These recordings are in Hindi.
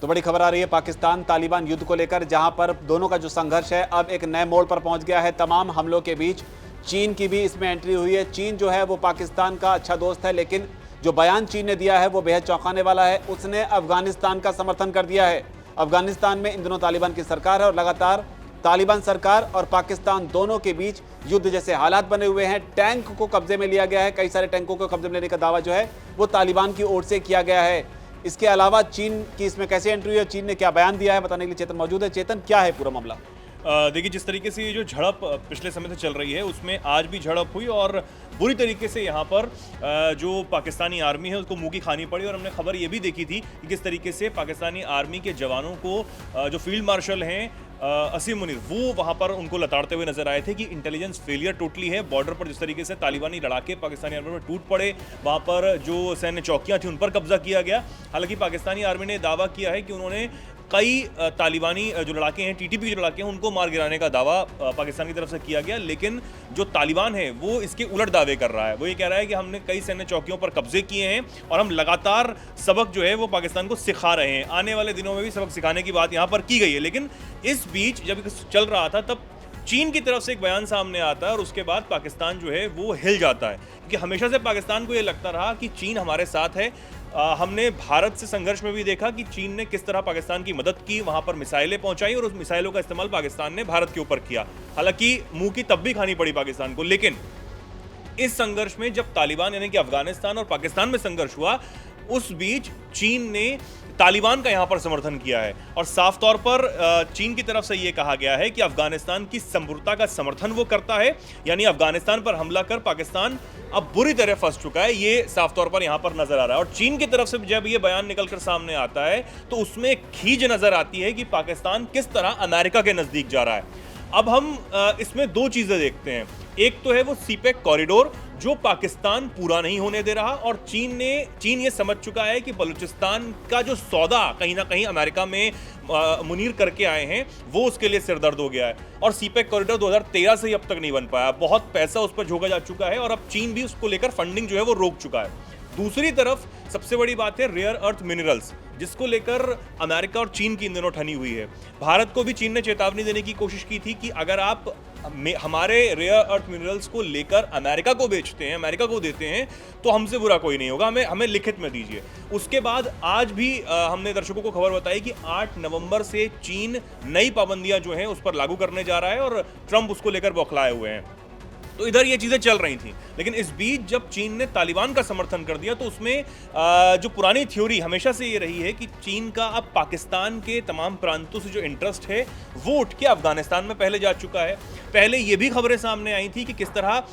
तो बड़ी खबर आ रही है पाकिस्तान तालिबान युद्ध को लेकर, जहां पर दोनों का जो संघर्ष है अब एक नए मोड़ पर पहुंच गया है। तमाम हमलों के बीच चीन की भी इसमें एंट्री हुई है। चीन जो है वो पाकिस्तान का अच्छा दोस्त है, लेकिन जो बयान चीन ने दिया है वो बेहद चौंकाने वाला है। उसने अफगानिस्तान का समर्थन कर दिया है। अफगानिस्तान में इन दिनों तालिबान की सरकार है और लगातार तालिबान सरकार और पाकिस्तान दोनों के बीच युद्ध जैसे हालात बने हुए हैं। टैंक को कब्जे में लिया गया है, कई सारे टैंकों को कब्जे में लेने का दावा जो है वो तालिबान की ओर से किया गया है। इसके अलावा चीन की इसमें कैसे एंट्री हुई है, चीन ने क्या बयान दिया है, बताने के लिए चेतन मौजूद है। चेतन, क्या है पूरा मामला? देखिए, जिस तरीके से ये जो झड़प पिछले समय से चल रही है उसमें आज भी झड़प हुई और बुरी तरीके से यहाँ पर जो पाकिस्तानी आर्मी है उसको मुंह की खानी पड़ी। और हमने खबर ये भी देखी थी कि किस तरीके से पाकिस्तानी आर्मी के जवानों को जो फील्ड मार्शल हैं असीम मुनीर, वो वहाँ पर उनको लताड़ते हुए नजर आए थे कि इंटेलिजेंस फेलियर टोटली है। बॉर्डर पर जिस तरीके से तालिबानी लड़ाके पाकिस्तानी आर्मी पर टूट पड़े, वहाँ पर जो सैन्य चौकियाँ थी उन पर कब्जा किया गया। हालांकि पाकिस्तानी आर्मी ने दावा किया है कि उन्होंने कई तालिबानी जो लड़ाके हैं, टीटीपी जो लड़ाके हैं, उनको मार गिराने का दावा पाकिस्तान की तरफ से किया गया। लेकिन जो तालिबान है वो इसके उलट दावे कर रहा है। वो ये कह रहा है कि हमने कई सैन्य चौकियों पर कब्जे किए हैं और हम लगातार सबक जो है वो पाकिस्तान को सिखा रहे हैं। आने वाले दिनों में भी सबक सिखाने की बात यहाँ पर की गई है। लेकिन इस बीच जब चल रहा था तब चीन की तरफ से एक बयान सामने आता है और उसके बाद पाकिस्तान जो है वो हिल जाता है, क्योंकि हमेशा से पाकिस्तान को ये लगता रहा कि चीन हमारे साथ है। हमने भारत से संघर्ष में भी देखा कि चीन ने किस तरह पाकिस्तान की मदद की, वहां पर मिसाइलें पहुंचाई और उस मिसाइलों का इस्तेमाल पाकिस्तान ने भारत के ऊपर किया। हालांकि मुंह की तब भी खानी पड़ी पाकिस्तान को। लेकिन इस संघर्ष में जब तालिबान यानी कि अफगानिस्तान और पाकिस्तान में संघर्ष हुआ, उस बीच चीन ने तालिबान का यहां पर समर्थन किया है और साफ तौर पर चीन की तरफ से यह कहा गया है कि अफगानिस्तान की संप्रभुता का समर्थन वो करता है। यानी अफगानिस्तान पर हमला कर पाकिस्तान अब बुरी तरह फंस चुका है, ये साफ तौर पर यहां पर नजर आ रहा है। और चीन की तरफ से जब ये बयान निकलकर सामने आता है तो उसमें खींच नजर आती है कि पाकिस्तान किस तरह अमेरिका के नजदीक जा रहा है। अब हम इसमें दो चीजें देखते हैं। एक तो है वो सीपेक कॉरिडोर जो पाकिस्तान पूरा नहीं होने दे रहा और चीन ये समझ चुका है कि बलूचिस्तान का जो सौदा कहीं ना कहीं अमेरिका में मुनीर करके आए हैं वो उसके लिए सिरदर्द हो गया है। और सीपेक कॉरिडोर 2013 से ही अब तक नहीं बन पाया, बहुत पैसा उस पर झोंका जा चुका है और अब चीन भी उसको लेकर फंडिंग जो है वो रोक चुका है। दूसरी तरफ सबसे बड़ी बात है रेयर अर्थ मिनरल्स, जिसको लेकर अमेरिका और चीन की इन दिनों ठनी हुई है। भारत को भी चीन ने चेतावनी देने की कोशिश की थी कि अगर आप हमारे रेयर अर्थ मिनरल्स को लेकर अमेरिका को बेचते हैं, अमेरिका को देते हैं, तो हमसे बुरा कोई नहीं होगा, हमें लिखित में दीजिए। उसके बाद आज भी हमने दर्शकों को खबर बताई कि 8 नवंबर से चीन नई पाबंदियां जो हैं उस पर लागू करने जा रहा है और ट्रंप उसको लेकर बौखलाए हुए हैं। तो इधर ये चीजें चल रही थी। लेकिन इस बीच जब चीन ने तालिबान का समर्थन कर दिया तो उसमें जो पुरानी थ्योरी हमेशा से ये रही है कि चीन का अब पाकिस्तान के तमाम प्रांतों से जो इंटरेस्ट है वो उठ के अफगानिस्तान में पहले जा चुका है। पहले ये भी खबरें सामने आई थी कि किस तरह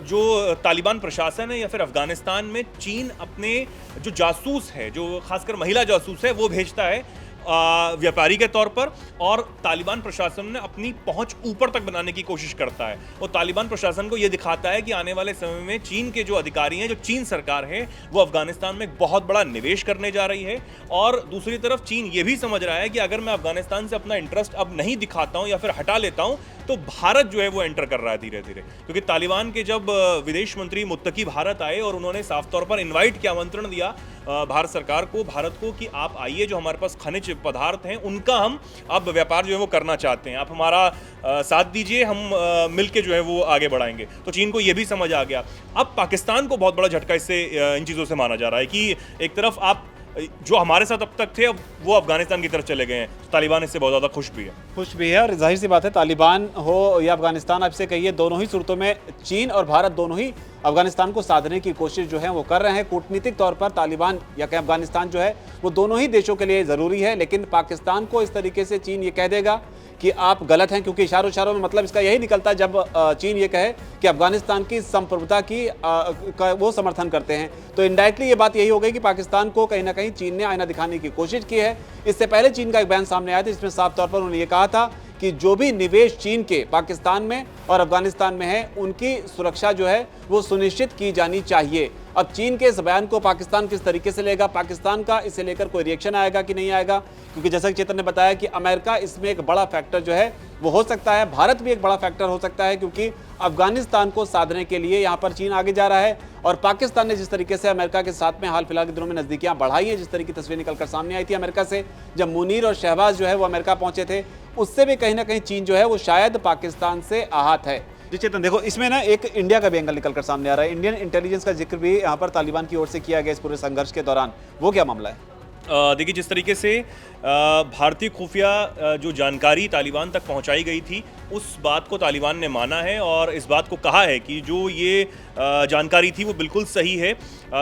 जो तालिबान प्रशासन है या फिर अफगानिस्तान में चीन अपने जो जासूस है, जो खासकर महिला जासूस है, वो भेजता है व्यापारी के तौर पर और तालिबान प्रशासन ने अपनी पहुंच ऊपर तक बनाने की कोशिश करता है। और तालिबान प्रशासन को यह दिखाता है कि आने वाले समय में चीन के जो अधिकारी हैं, जो चीन सरकार है, वो अफगानिस्तान में एक बहुत बड़ा निवेश करने जा रही है। और दूसरी तरफ चीन ये भी समझ रहा है कि अगर मैं अफगानिस्तान से अपना इंटरेस्ट अब नहीं दिखाता हूं या फिर हटा लेता हूं तो भारत जो है वो एंटर कर रहा है धीरे धीरे। क्योंकि तालिबान के जब विदेश मंत्री मुत्तकी भारत आए और उन्होंने साफ तौर पर इनवाइट किया, आमंत्रण दिया भारत सरकार को, भारत को, कि आप आइए, जो हमारे पास खनिज पदार्थ हैं उनका हम अब व्यापार जो है वो करना चाहते हैं, आप हमारा साथ दीजिए, हम मिलके जो है वो आगे बढ़ाएंगे। तो चीन को ये भी समझ आ गया। अब पाकिस्तान को बहुत बड़ा झटका इससे इन चीज़ों से माना जा रहा है कि एक तरफ आप जो हमारे साथ अब तक थे अब वो अफगानिस्तान की तरफ चले गए हैं। तो तालिबान इससे बहुत ज़्यादा खुश भी है और जाहिर सी बात है, तालिबान हो या अफगानिस्तान, आपसे कहिए, दोनों ही सूरतों में चीन और भारत दोनों ही अफगानिस्तान को साधने की कोशिश जो है वो कर रहे हैं। कूटनीतिक तौर पर तालिबान या कहीं अफगानिस्तान जो है वो दोनों ही देशों के लिए ज़रूरी है। लेकिन पाकिस्तान को इस तरीके से चीन ये कह देगा कि आप गलत हैं, क्योंकि इशारों में मतलब इसका यही निकलता है जब चीन ये कहे कि अफगानिस्तान की संप्रभुता का वो समर्थन करते हैं, तो इनडायरेक्टली ये बात यही हो गई कि पाकिस्तान को कहीं ना कहीं चीन ने आईना दिखाने की कोशिश की है। इससे पहले चीन का एक बयान सामने आया था जिसमें साफ तौर पर उन्होंने ये कहा था कि जो भी निवेश चीन के पाकिस्तान में और अफगानिस्तान में है, उनकी सुरक्षा जो है वो सुनिश्चित की जानी चाहिए। अब चीन के इस बयान को पाकिस्तान किस तरीके से लेगा, पाकिस्तान का इसे लेकर कोई रिएक्शन आएगा कि नहीं आएगा, क्योंकि जैसा कि चेतन ने बताया कि अमेरिका इसमें एक बड़ा फैक्टर जो है वो हो सकता है, भारत भी एक बड़ा फैक्टर हो सकता है, क्योंकि अफगानिस्तान को साधने के लिए यहाँ पर चीन आगे जा रहा है। और पाकिस्तान ने जिस तरीके से अमेरिका के साथ में हाल फिलहाल के दिनों में नजदीकियां बढ़ाई हैं, जिस तरह की तस्वीर निकलकर सामने आई थी अमेरिका से, जब मुनीर और शहबाज जो है वो अमेरिका पहुंचे थे, उससे भी कहीं ना कहीं चीन जो है वो शायद पाकिस्तान से आहत है। जी चेतन, देखो इसमें ना एक इंडिया का भी एंगल निकलकर सामने आ रहा है। इंडियन इंटेलिजेंस का जिक्र भी यहाँ पर तालिबान की ओर से किया गया इस पूरे संघर्ष के दौरान, वो क्या मामला है? देखिए, जिस तरीके से भारतीय खुफिया जो जानकारी तालिबान तक पहुंचाई गई थी, उस बात को तालिबान ने माना है और इस बात को कहा है कि जो ये जानकारी थी वो बिल्कुल सही है।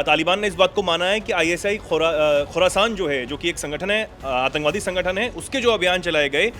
तालिबान ने इस बात को माना है कि ISI खुरासान जो है, जो कि एक संगठन है, आतंकवादी संगठन है, उसके जो अभियान चलाए गए,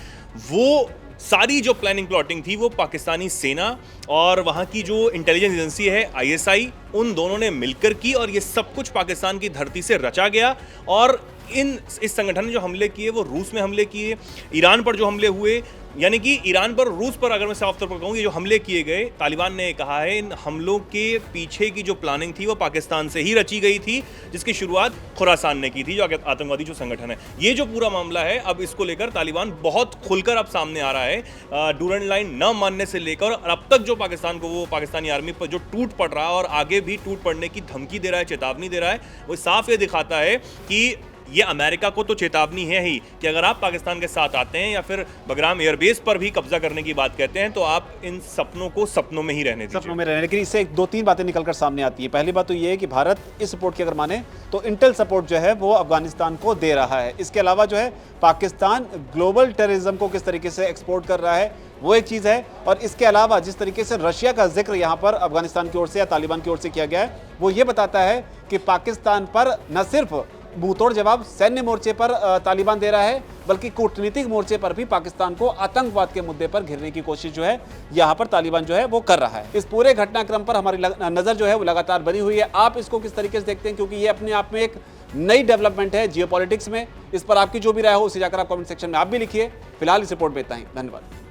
वो सारी जो प्लानिंग प्लॉटिंग थी वो पाकिस्तानी सेना और वहाँ की जो इंटेलिजेंस एजेंसी है ISI, उन दोनों ने मिलकर की और ये सब कुछ पाकिस्तान की धरती से रचा गया। और इस संगठन ने जो हमले किए वो रूस में हमले किए, ईरान पर जो हमले हुए, यानी कि ईरान पर, रूस पर अगर मैं साफ तौर पर कहूँ, ये जो हमले किए गए, तालिबान ने कहा है इन हमलों के पीछे की जो प्लानिंग थी वो पाकिस्तान से ही रची गई थी, जिसकी शुरुआत खुरासान ने की थी, जो आतंकवादी जो संगठन है। ये जो पूरा मामला है, अब इसको लेकर तालिबान बहुत खुलकर अब सामने आ रहा है। डूरन लाइन न मानने से लेकर और अब तक जो पाकिस्तान को, वो पाकिस्तानी आर्मी पर जो टूट पड़ रहा है और आगे भी टूट पड़ने की धमकी दे रहा है, चेतावनी दे रहा है, वो साफ ये दिखाता है कि ये अमेरिका को तो चेतावनी है ही कि अगर आप पाकिस्तान के साथ आते हैं या फिर बगराम एयरबेस पर भी कब्जा करने की बात कहते हैं, तो आप इन सपनों को सपनों में ही रहने दीजिए। सपनों में रहने, लेकिन इससे दो तीन बातें निकलकर सामने आती है। पहली बात तो ये है कि भारत इस सपोर्ट की अगर माने तो इंटेल सपोर्ट जो है वो अफगानिस्तान को दे रहा है। इसके अलावा जो है पाकिस्तान ग्लोबल टेररिज्म को किस तरीके से एक्सपोर्ट कर रहा है वो एक चीज़ है। और इसके अलावा जिस तरीके से रशिया का जिक्र यहाँ पर अफगानिस्तान की ओर से या तालिबान की ओर से किया गया है, वो ये बताता है कि पाकिस्तान पर न सिर्फ मुंहतोड़ जवाब सैन्य मोर्चे पर तालिबान दे रहा है, बल्कि कूटनीतिक मोर्चे पर भी पाकिस्तान को आतंकवाद के मुद्दे पर घेरने की कोशिश जो है यहाँ पर तालिबान जो है वो कर रहा है। इस पूरे घटनाक्रम पर हमारी नजर जो है वो लगातार बनी हुई है। आप इसको किस तरीके से देखते हैं, क्योंकि ये अपने आप में एक नई डेवलपमेंट है जियोपॉलिटिक्स में। इस पर आपकी जो भी राय हो उसे जाकर आप कमेंट सेक्शन में आप भी लिखिए। फिलहाल इस रिपोर्ट में इतना ही, धन्यवाद।